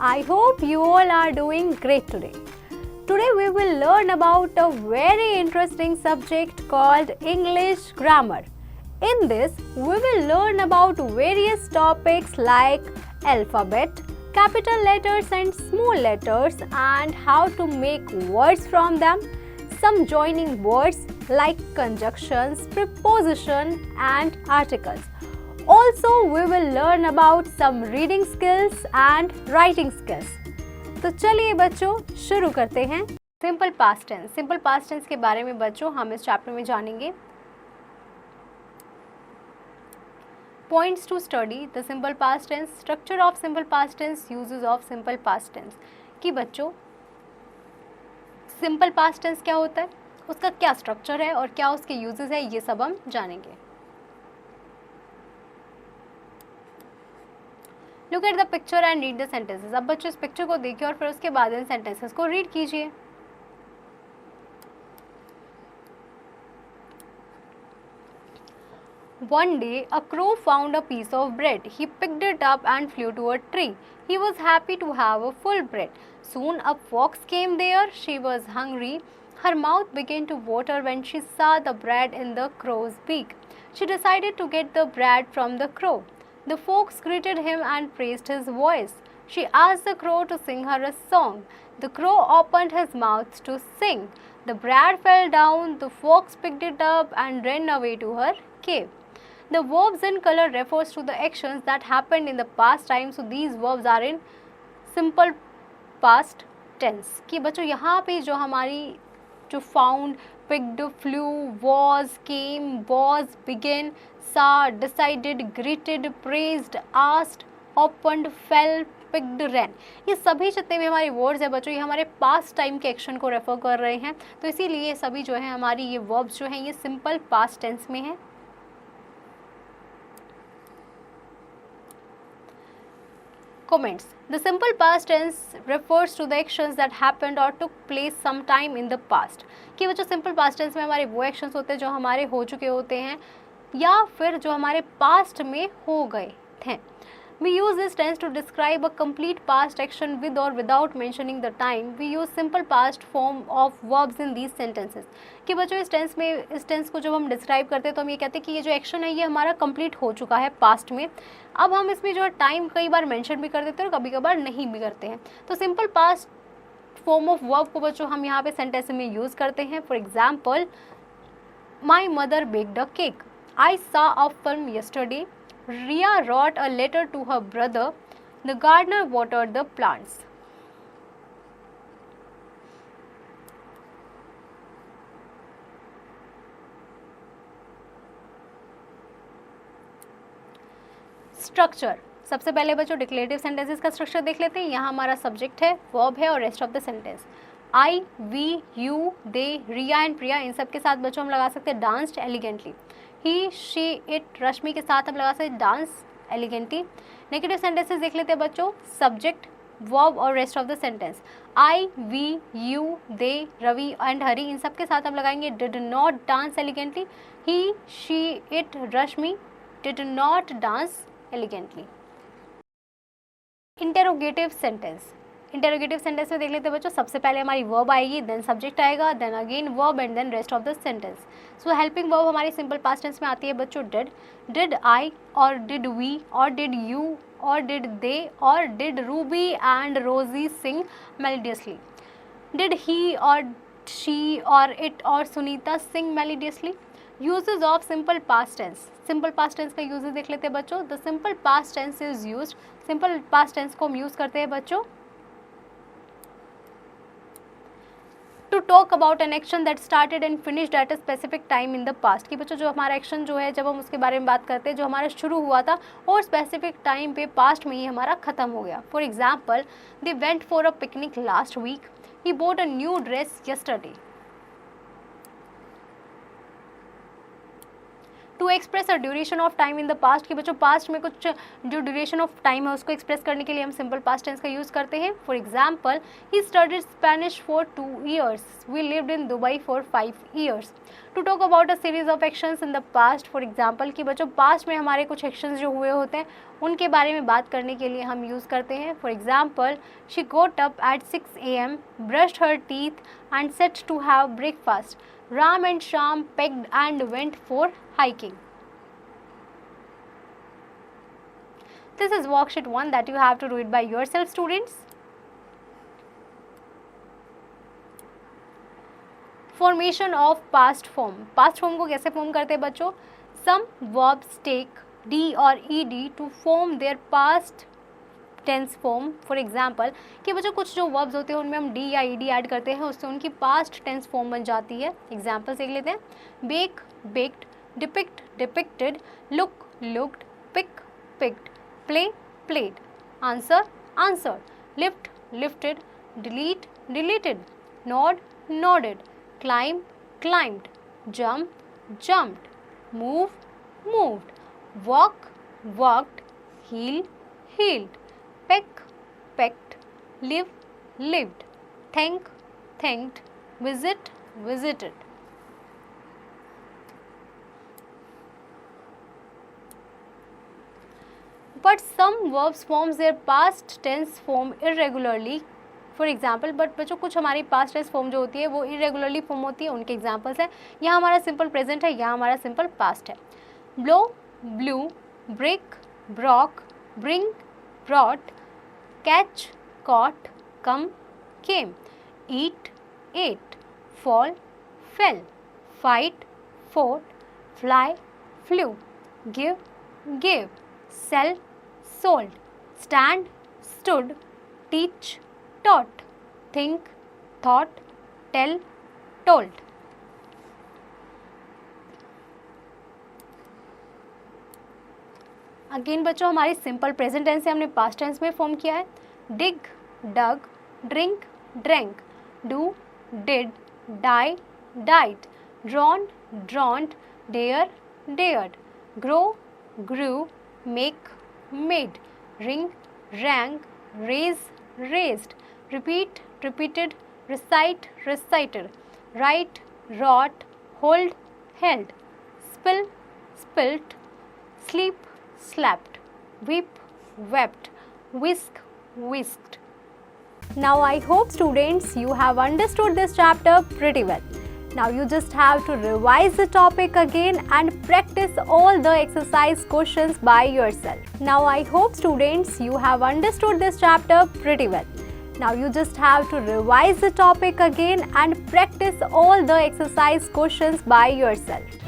I hope you all are doing great today. Today we will learn about a very interesting subject called English grammar. In this, we will learn about various topics like alphabet, capital letters and small letters, and how to make words from them, some joining words like conjunctions, preposition and articles. Also, we will learn about some reading skills and writing skills. तो चलिए बच्चों शुरू करते हैं। Simple past tense. Simple past tense के बारे में बच्चों हम इस चैप्टर में जानेंगे। Points to study the simple past tense, structure of simple past tense, uses of simple past tense। कि बच्चों सिंपल पास्ट टेंस क्या होता है, उसका क्या स्ट्रक्चर है और क्या उसके यूजेस है, ये सब हम जानेंगे। Look at the picture and read the sentences. अब बच्चों इस पिक्चर को देखिए और फिर उसके बाद इन सेंटेंसेस को रीड कीजिए। One day, a crow found a piece of bread. He picked it up and flew to a tree. He was happy to have a full bread. Soon a fox came there. She was hungry. Her mouth began to water when she saw the bread in the crow's beak. She decided to get the bread from the crow. The fox greeted him and praised his voice. She asked the crow to sing her a song. The crow opened his mouth to sing. The bread fell down. The fox picked it up and ran away to her cave. The verbs in color refers to the actions that happened in the past time. So these verbs are in simple past tense। कि बच्चों यहाँ पे जो हमारी जो found, picked, flew, was, came, was, began, saw, decided, greeted, praised, asked, opened, fell, picked, ran, ये सभी जितने भी हमारे वर्ड्स हैं बच्चों ये हमारे पास्ट टाइम के एक्शन को रेफर कर रहे हैं। तो इसीलिए सभी जो है हमारी ये वर्ब्स जो हैं ये सिंपल पास्ट टेंस में हैं। Comments. The simple past tense refers to the actions that happened or took place sometime in the past। कि वो जो simple past tense में हमारे वो actions होते हैं जो हमारे हो चुके होते हैं या फिर जो हमारे past में हो गए थे। We use this tense to describe a complete past action with or without mentioning the time. We use simple past form of verbs in these sentences। कि बच्चों इस टेंस को जब हम डिस्क्राइब करते हैं तो हम ये कहते हैं कि ये जो एक्शन है ये हमारा कंप्लीट हो चुका है पास्ट में। अब हम इसमें जो है टाइम कई बार मेंशन भी कर देते हैं और कभी कभार नहीं भी करते हैं। तो simple past form of verb को बच्चों हम यहाँ पे सेंटेंस में यूज़ करते हैं। For example, my mother baked a cake. I saw a film yesterday. Ria wrote a letter to her brother. The gardener watered the plants. Structure. सबसे पहले बच्चों डिक्लेरेटिव सेंटेंसेस का स्ट्रक्चर देख लेते हैं। यहाँ हमारा सब्जेक्ट है, वर्ब है और rest of the sentence. I, we, you, they, Riya and Priya, इन सब के साथ बच्चों हम लगा सकते हैं danced elegantly. He, she, it, Rashmi के साथ हम लगा सकते हैं डांस एलिगेंटली। नेगेटिव सेंटेंसेस देख लेते हैं बच्चों, सब्जेक्ट, वर्ब और rest of the sentence. I, we, you, they, Ravi and Hari, इन सब के साथ हम लगाएंगे did not dance elegantly. He, she, it, Rashmi did not dance elegantly. Interrogative sentence. Interrogative sentence में देख लेते हैं बच्चों, सबसे पहले हमारी वर्ब आएगी, देन सब्जेक्ट आएगा, then again verb and then rest of the sentence. So helping verb हमारी सिंपल पास्ट टेंस में आती है बच्चों डिड। डिड आई और डिड वी और डिड यू और डिड दे और डिड रूबी एंड रोजी सिंग मेलोडियसली। डिड ही और शी और इट और Sunita sing melodiously. Uses of simple past tense. Simple past tense का यूजेज देख लेते हैं बच्चों। The simple past tense is used. Simple past tense को हम यूज़ करते हैं बच्चों to talk about an action that started and finished at a specific time in the past. कि बच्चों जो हमारा एक्शन जो है जब हम उसके बारे में बात करते हैं जो हमारा शुरू हुआ था और स्पेसिफिक टाइम पे पास्ट में ही हमारा ख़त्म हो गया। For example, they went for a picnic last week. He bought a new dress yesterday. To express a duration of time in the past. कि बच्चों पास्ट में कुछ जो ड्यूरेशन ऑफ टाइम है उसको एक्सप्रेस करने के लिए हम सिंपल पास्ट टेंस का यूज़ करते हैं। For example, he studied Spanish for 2 years। We lived in Dubai for 5 years। To talk about a series of actions in the past. For example कि बच्चों पास्ट में हमारे कुछ एक्शंस जो हुए होते हैं उनके बारे में बात करने के लिए हम यूज़ करते हैं. For example, she goat up at 6 AM, brushed her teeth and set to have breakfast. Ram and Shyam pegged and went for hiking. This is worksheet 1 that you have to do it by yourself, students. Formation of past form. Past form को कैसे form करते हैं बच्चों? Some verbs take D or ED to form their past tense form. For example, कि बच्चों कुछ जो verbs होते हैं उनमें हम D या ED ऐड करते हैं, उससे उनकी past tense form बन जाती है. Examples देख लेते हैं. Bake, baked, depict, depicted, look, looked, pick, picked, play, played, answer, answered, lift, lifted, delete, deleted, nod, nodded, climb, climbed, jump, jumped, move, moved, walk, walked, heal, healed, peck, pecked, live, lived, think, thanked, visit, visited. But some verbs forms their past tense form irregularly. For example, but बच्चों कुछ हमारी past tense form जो होती है वो irregularly form होती है. उनके एग्जाम्पल्स हैं. यहाँ हमारा सिंपल प्रेजेंट है, यहाँ हमारा सिंपल पास्ट है. Blow, blew, break, broke, bring, brought, catch, caught, come, came, eat, ate, fall, fell, fight, fought, fly, flew, give, give, sell, sold, stand, stood, teach, taught, think, thought, tell, told. Again बच्चों हमारी simple present tense से हमने past tense में form किया है. Dig, dug, drink, drank, do, did, die, died, drown, drowned, dare, dared, grow, grew, make, made, ring, rang, raise, raised, repeat, repeated, recite, recited, write, wrought, hold, held, spill, spilt, sleep, slept, weep, wept, whisk, whisked. Now I hope students you have understood this chapter pretty well. Now you just have to revise the topic again and practice all the exercise questions by yourself. Now I hope students you have understood this chapter pretty well. Now you just have to revise the topic again and practice all the exercise questions by yourself.